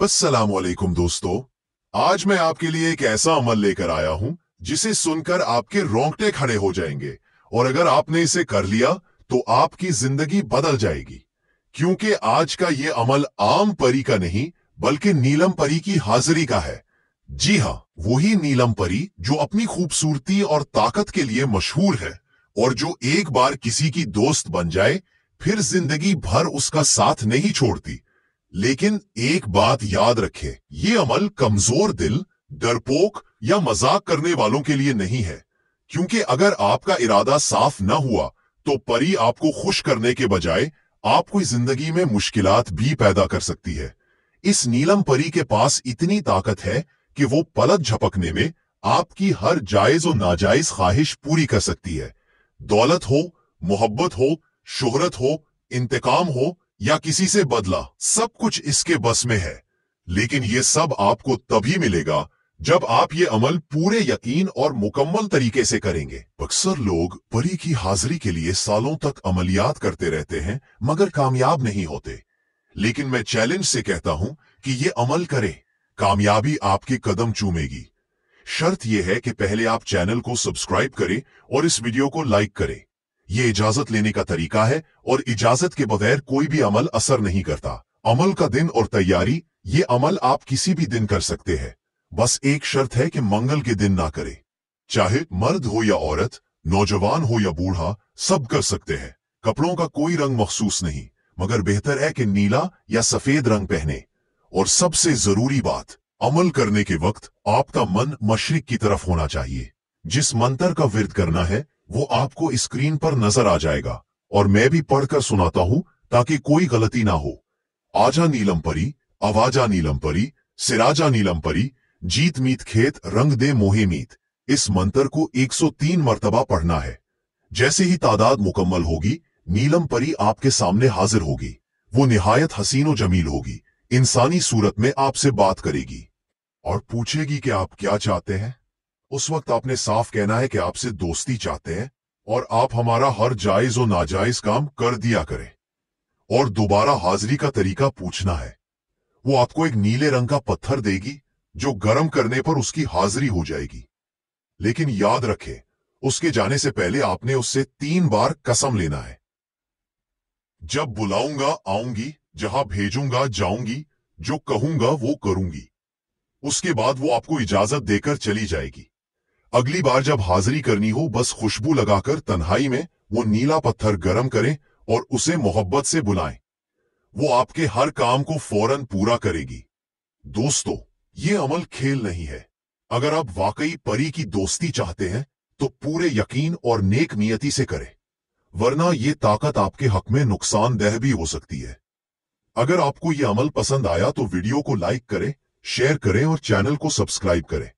अस्सलामुअलैकुम दोस्तों, आज मैं आपके लिए एक ऐसा अमल लेकर आया हूं जिसे सुनकर आपके रोंगटे खड़े हो जाएंगे और अगर आपने इसे कर लिया तो आपकी जिंदगी बदल जाएगी। क्योंकि आज का ये अमल आम परी का नहीं बल्कि नीलम परी की हाजिरी का है। जी हाँ, वही नीलम परी जो अपनी खूबसूरती और ताकत के लिए मशहूर है और जो एक बार किसी की दोस्त बन जाए फिर जिंदगी भर उसका साथ नहीं छोड़ती। लेकिन एक बात याद रखें, ये अमल कमजोर दिल, डरपोक या मजाक करने वालों के लिए नहीं है। क्योंकि अगर आपका इरादा साफ न हुआ तो परी आपको खुश करने के बजाय आपको जिंदगी में मुश्किलात भी पैदा कर सकती है। इस नीलम परी के पास इतनी ताकत है कि वो पलक झपकने में आपकी हर जायज और नाजायज ख्वाहिश पूरी कर सकती है। दौलत हो, मोहब्बत हो, शोहरत हो, इंतकाम हो या किसी से बदला, सब कुछ इसके बस में है। लेकिन ये सब आपको तभी मिलेगा जब आप ये अमल पूरे यकीन और मुकम्मल तरीके से करेंगे। अक्सर लोग परी की हाजिरी के लिए सालों तक अमलियात करते रहते हैं मगर कामयाब नहीं होते। लेकिन मैं चैलेंज से कहता हूं कि ये अमल करें, कामयाबी आपके कदम चूमेगी। शर्त यह है कि पहले आप चैनल को सब्सक्राइब करें और इस वीडियो को लाइक करें। ये इजाजत लेने का तरीका है और इजाजत के बगैर कोई भी अमल असर नहीं करता। अमल का दिन और तैयारी, ये अमल आप किसी भी दिन कर सकते हैं। बस एक शर्त है कि मंगल के दिन ना करें। चाहे मर्द हो या औरत, नौजवान हो या बूढ़ा, सब कर सकते हैं। कपड़ों का कोई रंग मखसूस नहीं, मगर बेहतर है कि नीला या सफेद रंग पहने। और सबसे जरूरी बात, अमल करने के वक्त आपका मन मशरिक की तरफ होना चाहिए। जिस मंत्र का विर्द करना है वो आपको स्क्रीन पर नजर आ जाएगा और मैं भी पढ़कर सुनाता हूं ताकि कोई गलती ना हो। आजा नीलम परी, आवाजा नीलम परी, सिराजा नीलम परी, जीत मीत खेत रंग दे मोहे मीत। इस मंत्र को 103 मर्तबा पढ़ना है। जैसे ही तादाद मुकम्मल होगी, नीलम परी आपके सामने हाजिर होगी। वो निहायत हसीन और जमील होगी, इंसानी सूरत में आपसे बात करेगी और पूछेगी कि आप क्या चाहते हैं। उस वक्त आपने साफ कहना है कि आपसे दोस्ती चाहते हैं और आप हमारा हर जायज और नाजायज काम कर दिया करें। और दोबारा हाजिरी का तरीका पूछना है। वो आपको एक नीले रंग का पत्थर देगी जो गर्म करने पर उसकी हाजिरी हो जाएगी। लेकिन याद रखें, उसके जाने से पहले आपने उससे 3 बार कसम लेना है। जब बुलाऊंगा आऊंगी, जहां भेजूंगा जाऊंगी, जो कहूंगा वो करूंगी। उसके बाद वो आपको इजाजत देकर चली जाएगी। अगली बार जब हाजिरी करनी हो, बस खुशबू लगाकर तन्हाई में वो नीला पत्थर गर्म करें और उसे मोहब्बत से बुलाएं। वो आपके हर काम को फौरन पूरा करेगी। दोस्तों, ये अमल खेल नहीं है। अगर आप वाकई परी की दोस्ती चाहते हैं तो पूरे यकीन और नेक नियति से करें, वरना ये ताकत आपके हक में नुकसानदेह भी हो सकती है। अगर आपको ये अमल पसंद आया तो वीडियो को लाइक करें, शेयर करें और चैनल को सब्सक्राइब करें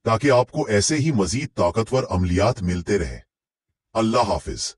ताकि आपको ऐसे ही मजीद ताकतवर अमलियात मिलते रहें। अल्लाह हाफिज।